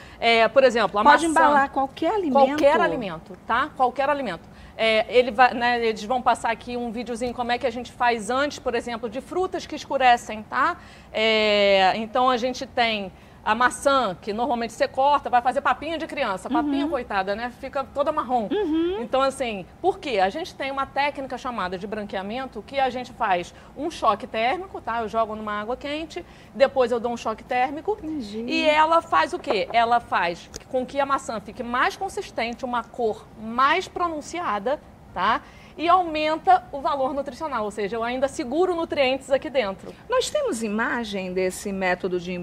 Por exemplo, a maçã. Pode embalar qualquer alimento? Qualquer alimento, tá? Qualquer alimento. Eles vão passar aqui um videozinho como é que a gente faz antes, por exemplo, de frutas que escurecem, tá? Então, a gente tem a maçã, que normalmente você corta, vai fazer papinha de criança. Papinha, coitada, né? Fica toda marrom. Então, assim, por quê? A gente tem uma técnica chamada de branqueamento que a gente faz um choque térmico, tá? Eu jogo numa água quente, depois eu dou um choque térmico. E ela faz o quê? Ela faz com que a maçã fique mais consistente, uma cor mais pronunciada, tá? E aumenta o valor nutricional, ou seja, eu ainda seguro nutrientes aqui dentro. Nós temos imagem desse método de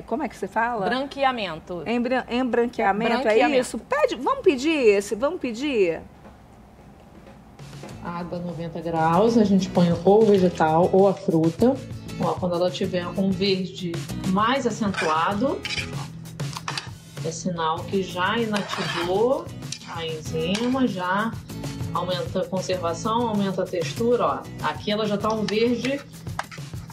como é que você fala? Branqueamento. Embranqueamento, é isso? Vamos pedir? Água 90 graus, a gente põe ou o vegetal ou a fruta. Ó, quando ela tiver um verde mais acentuado, é sinal que já inativou a enzima, já aumenta a conservação, aumenta a textura, ó. Aqui ela já tá um verde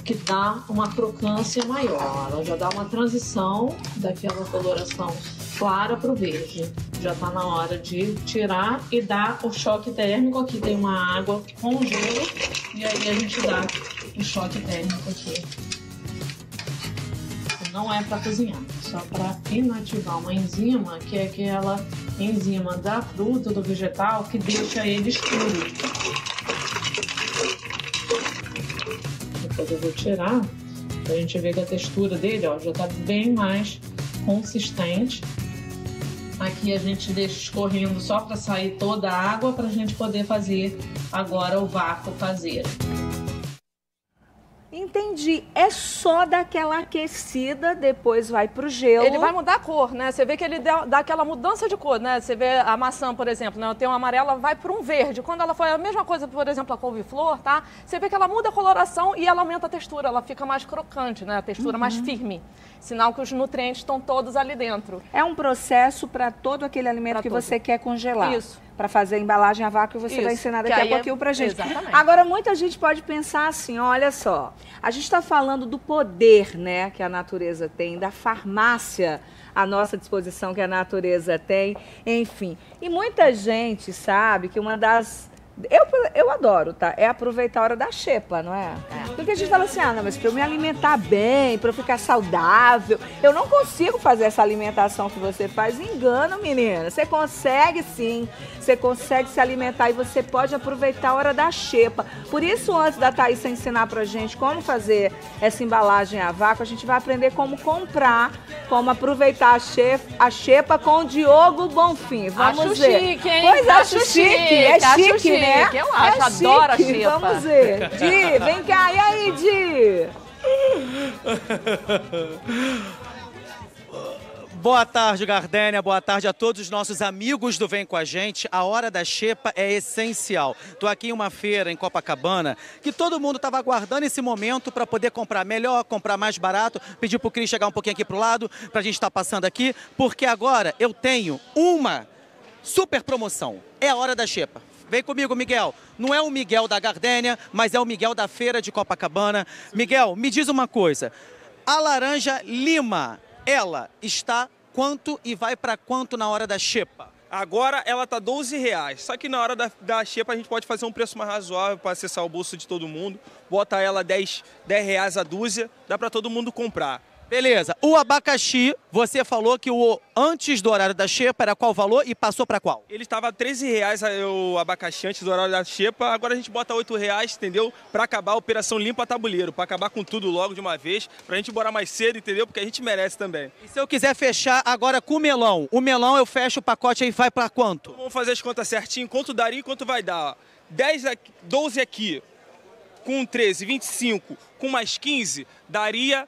que dá uma crocância maior, ela já dá uma transição daquela coloração clara para o verde. Já tá na hora de tirar e dar o choque térmico. Aqui tem uma água com gelo e aí a gente dá o choque térmico aqui. Não é para cozinhar, é só para inativar uma enzima, que é aquela enzima da fruta, do vegetal, que deixa ele escuro. Depois eu vou tirar, pra gente ver que a textura dele, ó, já tá bem mais consistente. Aqui a gente deixa escorrendo só para sair toda a água, pra gente poder fazer agora o vácuo caseiro. Entendi. É só daquela aquecida, depois vai pro gelo. Ele vai mudar a cor, né? Você vê que ele dá aquela mudança de cor, né? Você vê a maçã, por exemplo, né? Tem uma amarela, vai para um verde. Quando ela foi a mesma coisa, por exemplo, a couve-flor, tá? Você vê que ela muda a coloração e ela aumenta a textura. Ela fica mais crocante, né? A textura mais firme. Sinal que os nutrientes estão todos ali dentro. É um processo para todo aquele alimento que você quer congelar. Isso. Para fazer a embalagem a vácuo, você vai ensinar daqui a pouquinho pra gente. Exatamente. Agora, muita gente pode pensar assim, olha só, a gente está falando do poder, né, que a natureza tem, da farmácia à nossa disposição que a natureza tem, enfim. E muita gente sabe que uma das... Eu adoro, tá? É aproveitar a hora da xepa, não é? Porque a gente fala assim, não, mas para eu me alimentar bem, para eu ficar saudável, eu não consigo fazer essa alimentação que você faz. Engano, menina. Você consegue sim. Você consegue se alimentar e você pode aproveitar a hora da xepa. Por isso, antes da Thaísa ensinar pra gente como fazer essa embalagem a vácuo, a gente vai aprender como comprar, como aproveitar a xepa com o Diogo Bonfim. Vamos ver. Chique, hein? Pois acho chique. É chique, né? Eu acho, adoro a xepa. Vamos ver. Di, vem cá. E aí, Di? Boa tarde, Gardênia. Boa tarde a todos os nossos amigos do Vem Com a Gente. A hora da xepa é essencial. Estou aqui em uma feira em Copacabana que todo mundo estava aguardando esse momento para poder comprar melhor, comprar mais barato. Pedi para o Cris chegar um pouquinho aqui para o lado para a gente estar passando aqui, porque agora eu tenho uma super promoção. É a hora da xepa. Vem comigo, Miguel. Não é o Miguel da Gardênia, mas é o Miguel da feira de Copacabana. Miguel, me diz uma coisa. A laranja lima, ela está quanto e vai para quanto na hora da xepa? Agora ela tá R$12. Só que na hora da xepa a gente pode fazer um preço mais razoável para acessar o bolso de todo mundo. Bota ela R$10 a dúzia, dá para todo mundo comprar. Beleza. O abacaxi, você falou que o antes do horário da xepa era qual valor e passou para qual? Ele estava R$13 o abacaxi antes do horário da xepa, agora a gente bota R$8, entendeu? Para acabar a operação limpa tabuleiro, para acabar com tudo logo de uma vez, pra gente embora mais cedo, entendeu? Porque a gente merece também. E se eu quiser fechar agora com o melão? O melão eu fecho o pacote aí, vai para quanto? Vamos fazer as contas certinho, quanto daria e quanto vai dar. Ó. 12 aqui, com 13, 25, com mais 15, daria...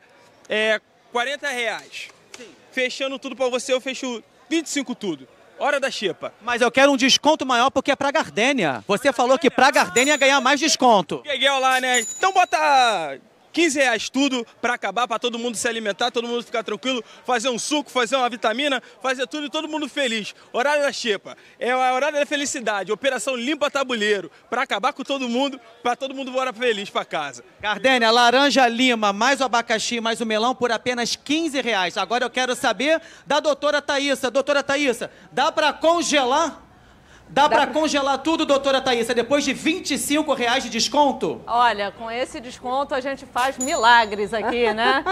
R$40. Sim. Fechando tudo pra você, eu fecho 25 tudo. Hora da xepa. Mas eu quero um desconto maior porque é pra Gardênia. Você falou que pra Gardênia ganhar mais desconto. Peguei lá, né? Então bota R$15 tudo pra acabar, pra todo mundo se alimentar, todo mundo ficar tranquilo, fazer um suco, fazer uma vitamina, fazer tudo e todo mundo feliz. Horário da xepa. É a horário da felicidade. Operação limpa tabuleiro. Pra acabar com todo mundo, pra todo mundo bora feliz pra casa. Gardênia, laranja lima, mais o abacaxi, mais o melão por apenas R$15. Agora eu quero saber da doutora Thaísa. Doutora Thaísa, dá pra congelar? Dá para congelar tudo, doutora Thaísa, depois de R$25 de desconto? Olha, com esse desconto a gente faz milagres aqui, né?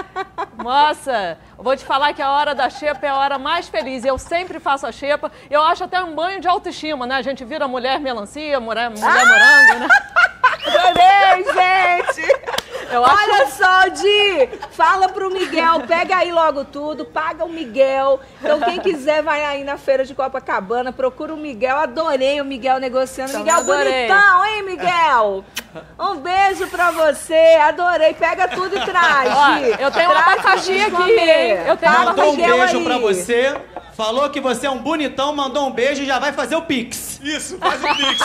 Nossa, eu vou te falar que a hora da xepa é a hora mais feliz. Eu sempre faço a xepa. Eu acho até um banho de autoestima, né? A gente vira mulher melancia, mulher morango, né? Adorei, gente! Olha só, Di, fala pro Miguel, pega aí logo tudo, paga o Miguel. Então quem quiser vai aí na feira de Copacabana, procura o Miguel. Adorei o Miguel negociando. Então, Miguel bonitão, hein, Miguel? Um beijo pra você, adorei. Pega tudo e traz, Di. Eu tenho um abacaxi aqui, hein? Eu tenho mandou um beijo pra você. Falou que você é um bonitão, mandou um beijo e já vai fazer o Pix. Isso, faz o Pix.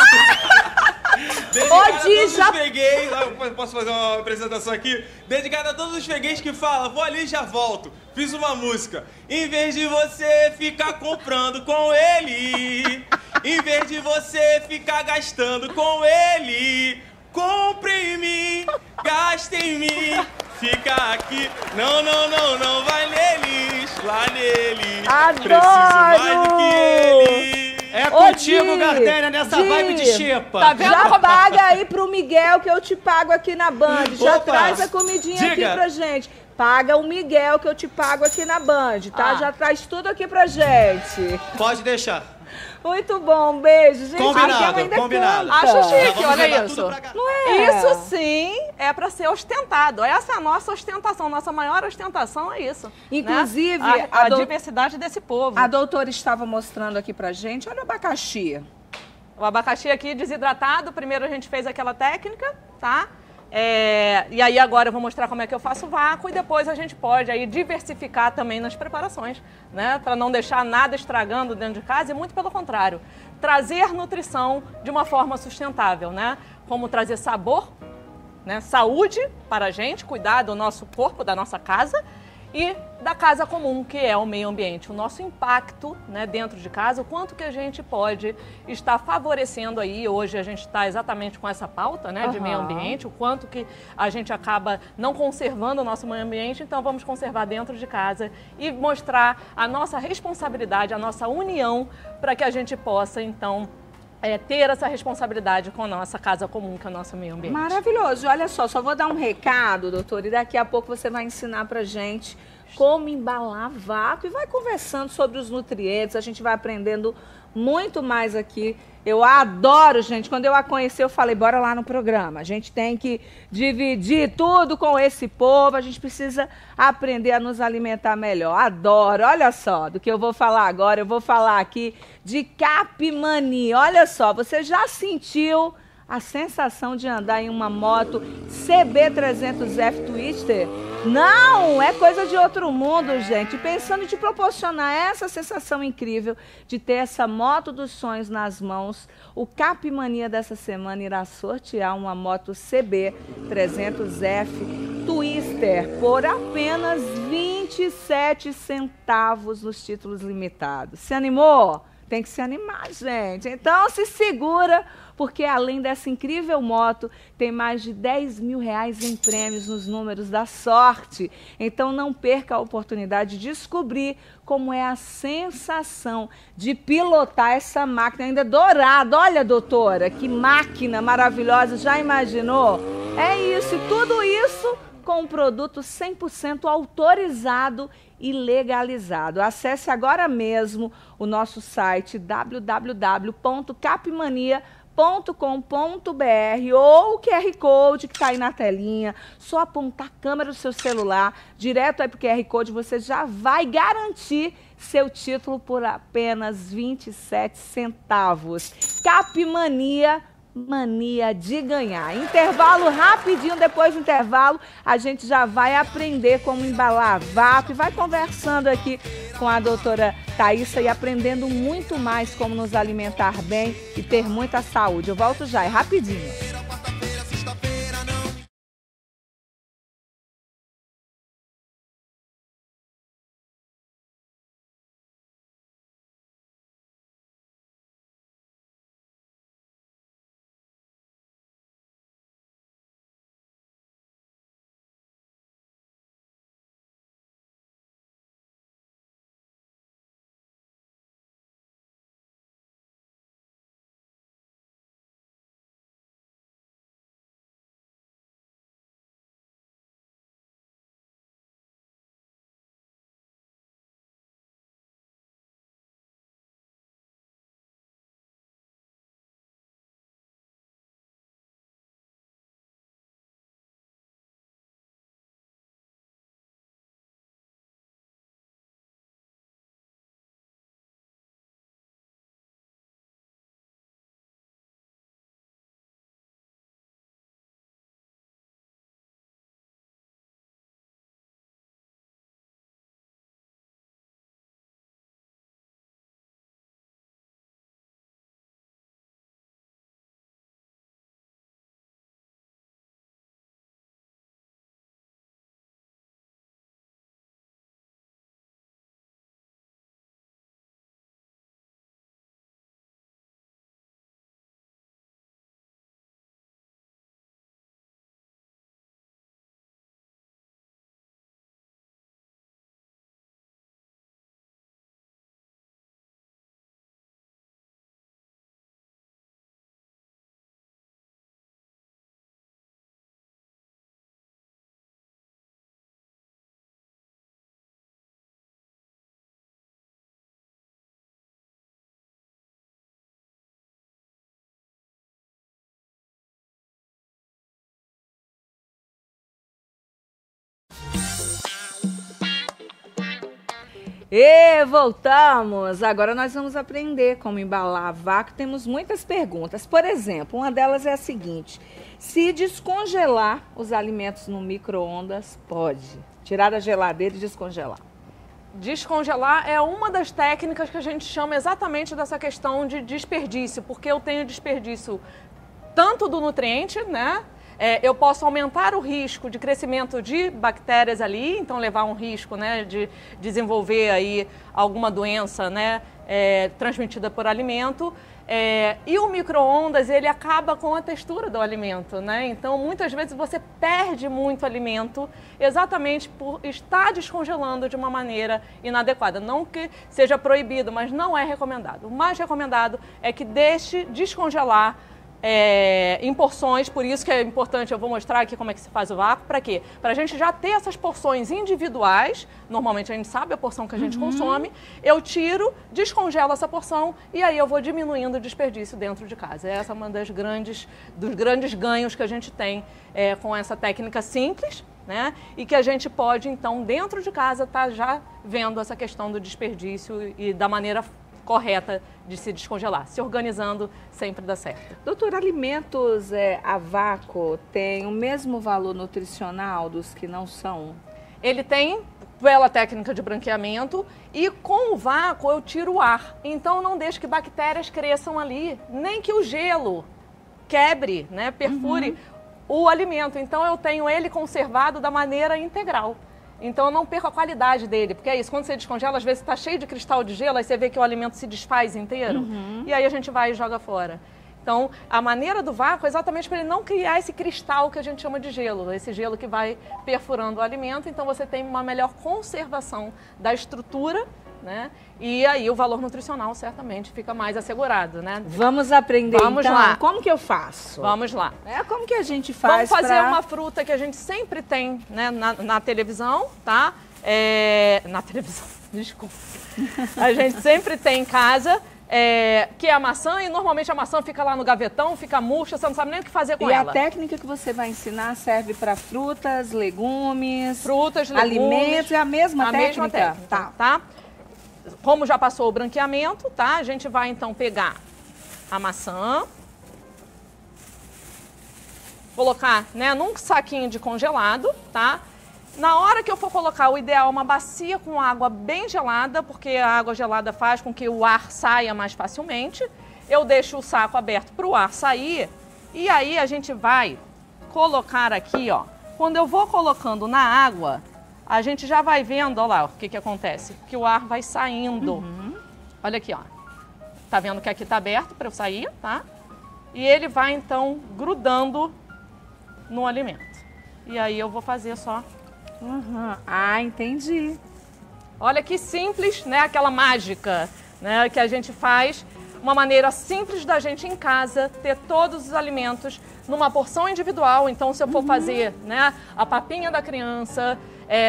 Posso fazer uma apresentação aqui? Dedicada a todos os freguês que falam, vou ali e já volto. Fiz uma música. Em vez de você ficar comprando com ele, em vez de você ficar gastando com ele, compre em mim, gaste em mim, fica aqui. Não, vai neles. lá nele. Adoro! Preciso mais do que ele. É contigo, Gardênia, nessa vibe de xepa. Tá vendo? Já paga aí pro Miguel que eu te pago aqui na Band. Já Opa, traz a comidinha aqui pra gente. Paga o Miguel que eu te pago aqui na Band, tá? Já traz tudo aqui pra gente. Pode deixar. Muito bom, beijo, gente. Combinado, ainda combinado. canta. Acho chique, Vamos olha levar isso. tudo pra cá. Não é? Isso sim é para ser ostentado. Essa é a nossa ostentação. Nossa maior ostentação é isso. Inclusive, né? a diversidade desse povo. A doutora estava mostrando aqui pra gente. Olha o abacaxi. O abacaxi aqui desidratado. Primeiro a gente fez aquela técnica, tá? E aí agora eu vou mostrar como é que eu faço vácuo e depois a gente pode aí diversificar também nas preparações, né? Para não deixar nada estragando dentro de casa e muito pelo contrário, trazer nutrição de uma forma sustentável, né? Como trazer sabor, né? Saúde para a gente, cuidar do nosso corpo, da nossa casa e da casa comum, que é o meio ambiente, o nosso impacto, né, dentro de casa, o quanto que a gente pode estar favorecendo aí, hoje a gente está exatamente com essa pauta, né, de meio ambiente, o quanto que a gente acaba não conservando o nosso meio ambiente, então vamos conservar dentro de casa e mostrar a nossa responsabilidade, a nossa união, para que a gente possa, então, ter essa responsabilidade com a nossa casa comum, que é o nosso meio ambiente. Maravilhoso. Olha só vou dar um recado, doutor, e daqui a pouco você vai ensinar pra gente como embalar vácuo e vai conversando sobre os nutrientes, a gente vai aprendendo muito mais aqui. Eu adoro, gente. Quando eu a conheci, eu falei, bora lá no programa. A gente tem que dividir tudo com esse povo, a gente precisa aprender a nos alimentar melhor. Adoro. Olha só, do que eu vou falar agora, eu vou falar aqui de Capimani. Olha só, você já sentiu a sensação de andar em uma moto CB300F Twister? Não, é coisa de outro mundo, gente. Pensando em te proporcionar essa sensação incrível de ter essa moto dos sonhos nas mãos, o Capimania dessa semana irá sortear uma moto CB300F Twister por apenas 27 centavos nos títulos limitados. Se animou? Tem que se animar, gente. Então se segura, porque além dessa incrível moto, tem mais de 10 mil reais em prêmios nos números da sorte. Então não perca a oportunidade de descobrir como é a sensação de pilotar essa máquina ainda dourada. Olha, doutora, que máquina maravilhosa, já imaginou? É isso, e tudo isso com um produto 100% autorizado e legalizado. Acesse agora mesmo o nosso site www.capimania.com.br ou o QR Code que está aí na telinha. Só apontar a câmera do seu celular direto aí para o QR Code, você já vai garantir seu título por apenas 27 centavos. Capimania, mania de ganhar. Intervalo rapidinho, depois do intervalo a gente já vai aprender como embalar vácuo e vai conversando aqui com a doutora Thaísa e aprendendo muito mais como nos alimentar bem e ter muita saúde. Eu volto já, é rapidinho. E voltamos! Agora nós vamos aprender como embalar vácuo. Temos muitas perguntas. Por exemplo, uma delas é a seguinte: se descongelar os alimentos no micro-ondas, pode? Tirar da geladeira e descongelar. Descongelar é uma das técnicas que a gente chama exatamente dessa questão de desperdício, porque eu tenho desperdício tanto do nutriente, né? Eu posso aumentar o risco de crescimento de bactérias ali, então levar um risco, né, de desenvolver aí alguma doença, né, transmitida por alimento. E o micro-ondas, ele acaba com a textura do alimento, né? Então, muitas vezes você perde muito alimento exatamente por estar descongelando de uma maneira inadequada. Não que seja proibido, mas não é recomendado. O mais recomendado é que deixe descongelar em porções, por isso que é importante, eu vou mostrar aqui como é que se faz o vácuo. Para quê? Para a gente já ter essas porções individuais, normalmente a gente sabe a porção que a gente consome, eu tiro, descongelo essa porção e aí eu vou diminuindo o desperdício dentro de casa. Essa é uma dos grandes ganhos que a gente tem com essa técnica simples, né? E que a gente pode, então, dentro de casa, estar já vendo essa questão do desperdício e da maneira correta de se descongelar. Se organizando sempre dá certo. Doutor, alimentos a vácuo têm o mesmo valor nutricional dos que não são? Ele tem, pela técnica de branqueamento, e com o vácuo eu tiro o ar. Então não deixo que bactérias cresçam ali, nem que o gelo quebre, né, perfure o alimento. Então eu tenho ele conservado da maneira integral. Então eu não perco a qualidade dele, porque é isso, quando você descongela, às vezes está cheio de cristal de gelo, aí você vê que o alimento se desfaz inteiro, e aí a gente vai e joga fora. Então, a maneira do vácuo é exatamente para ele não criar esse cristal que a gente chama de gelo, esse gelo que vai perfurando o alimento, então você tem uma melhor conservação da estrutura, né? E aí o valor nutricional certamente fica mais assegurado, né? Vamos aprender, Vamos então. lá. Como que eu faço? Vamos lá. Como que a gente faz? Vamos fazer uma fruta que a gente sempre tem, né, na televisão, tá? Na televisão, desculpa. A gente sempre tem em casa, que é a maçã, e normalmente a maçã fica lá no gavetão, fica murcha, você não sabe nem o que fazer com ela. E a técnica que você vai ensinar serve para frutas, legumes, legumes, alimentos, é a mesma técnica? Mesma técnica, tá? Como já passou o branqueamento, tá? A gente vai então pegar a maçã, colocar, né, num saquinho de congelado, tá? Na hora que eu for colocar, o ideal é uma bacia com água bem gelada, porque a água gelada faz com que o ar saia mais facilmente. Eu deixo o saco aberto para o ar sair e aí a gente vai colocar aqui, ó. Quando eu vou colocando na água, a gente já vai vendo, olha lá, o que acontece, que o ar vai saindo. Olha aqui, ó. Tá vendo que aqui tá aberto para eu sair, tá? E ele vai então grudando no alimento. E aí eu vou fazer só. Ah, entendi. Olha que simples, né? Aquela mágica, né, que a gente faz. Uma maneira simples da gente em casa ter todos os alimentos numa porção individual. Então, se eu for fazer, né, a papinha da criança,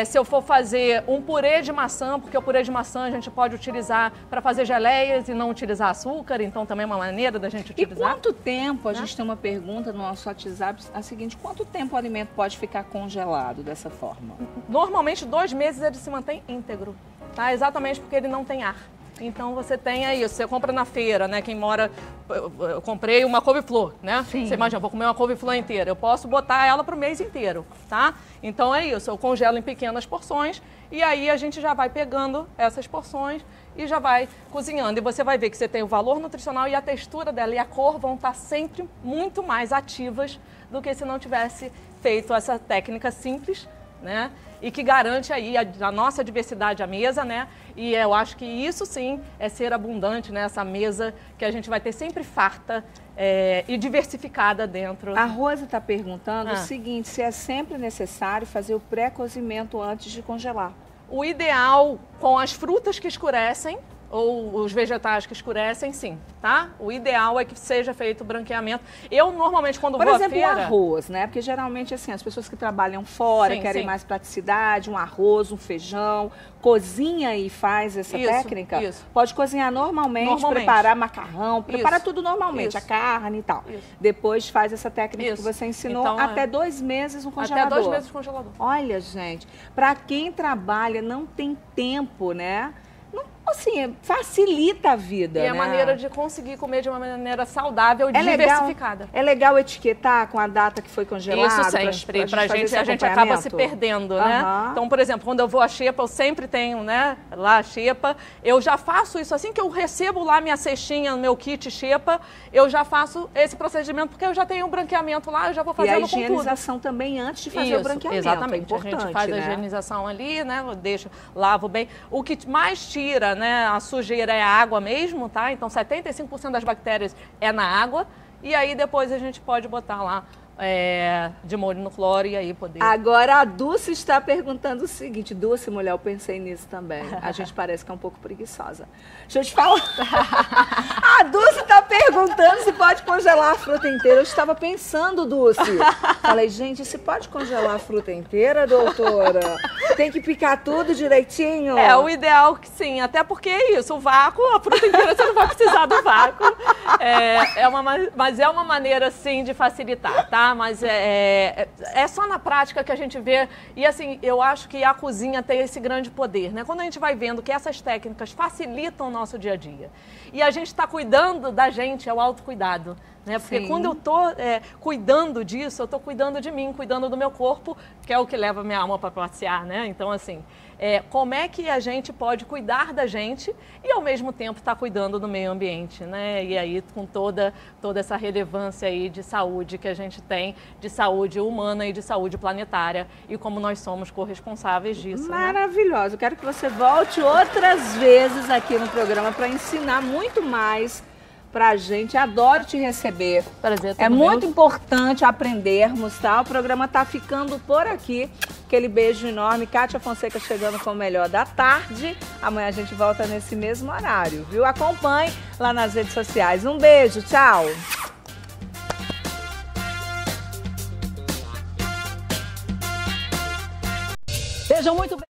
se eu for fazer um purê de maçã, porque o purê de maçã a gente pode utilizar para fazer geleias e não utilizar açúcar, então também é uma maneira da gente utilizar. E quanto tempo, a gente tem uma pergunta no nosso WhatsApp, a seguinte: quanto tempo o alimento pode ficar congelado dessa forma? Normalmente 2 meses ele se mantém íntegro, tá? Exatamente porque ele não tem ar. Então você tem aí, você compra na feira, né? Quem mora, eu comprei uma couve-flor, né? Sim. Você imagina, vou comer uma couve-flor inteira, eu posso botar ela para o mês inteiro, tá? Então é isso, eu congelo em pequenas porções e aí a gente já vai pegando essas porções e já vai cozinhando. E você vai ver que você tem o valor nutricional e a textura dela e a cor vão estar sempre muito mais ativas do que se não tivesse feito essa técnica simples, né? E que garante aí a nossa diversidade à mesa, né? E eu acho que isso sim é ser abundante, né? Essa mesa que a gente vai ter sempre farta e diversificada dentro. A Rosa está perguntando o seguinte: se é sempre necessário fazer o pré-cozimento antes de congelar. O ideal com as frutas que escurecem, ou os vegetais que escurecem, sim, tá? O ideal é que seja feito o branqueamento. Eu, normalmente, quando vou à feira... Por exemplo, o arroz, né? Porque, geralmente, assim, as pessoas que trabalham fora querem mais praticidade, um arroz, um feijão, cozinha e faz essa técnica. Isso. Pode cozinhar normalmente, preparar macarrão, prepara tudo normalmente, a carne e tal. Depois faz essa técnica que você ensinou, então, até 2 meses no congelador. Até 2 meses no congelador. Olha, gente, para quem trabalha, não tem tempo, né? assim, facilita a vida, E né? a maneira de conseguir comer de uma maneira saudável, diversificada. É legal etiquetar com a data que foi congelado? Isso sempre, a gente acaba se perdendo, né? Então, por exemplo, quando eu vou à xepa, eu sempre tenho, né, lá a xepa, eu já faço isso, assim que eu recebo lá minha cestinha, meu kit xepa, eu já faço esse procedimento, porque eu já tenho um branqueamento lá, eu já vou fazendo com tudo. E a higienização também antes de fazer o branqueamento. Exatamente, é importante, a gente faz a higienização ali, né, eu deixo, lavo bem. O que mais tira, né, a sujeira é a água mesmo, tá? Então 75% das bactérias é na água e aí depois a gente pode botar lá de molho no cloro e aí poder... Agora a Dulce está perguntando o seguinte, Dulce, mulher, eu pensei nisso também, a gente parece que é um pouco preguiçosa. Deixa eu te falar, a Dulce está perguntando se pode congelar a fruta inteira, eu estava pensando, Dulce, falei, gente, se pode congelar a fruta inteira, doutora? Tem que picar tudo direitinho? É, o ideal que sim, até porque é isso, o vácuo, a fruta inteira você não vai precisar do vácuo, mas é uma maneira sim de facilitar, tá? Mas é só na prática que a gente vê, e assim, eu acho que a cozinha tem esse grande poder, né? Quando a gente vai vendo que essas técnicas facilitam o nosso dia a dia, e a gente está cuidando da gente, é o autocuidado, né? Porque sim, quando eu estou cuidando disso, eu estou cuidando de mim, cuidando do meu corpo, que é o que leva a minha alma para passear, né? Então, assim, como é que a gente pode cuidar da gente e, ao mesmo tempo, estar cuidando do meio ambiente, né? E aí, com toda essa relevância aí de saúde que a gente tem, de saúde humana e de saúde planetária, e como nós somos corresponsáveis disso. Maravilhoso. Né? Eu quero que você volte outras vezes aqui no programa para ensinar muito mais pra gente. Adoro te receber. Prazer, é muito importante aprendermos, tá? O programa tá ficando por aqui. Aquele beijo enorme. Kátia Fonseca chegando com o melhor da tarde. Amanhã a gente volta nesse mesmo horário, viu? Acompanhe lá nas redes sociais. Um beijo, tchau! Sejam muito bem.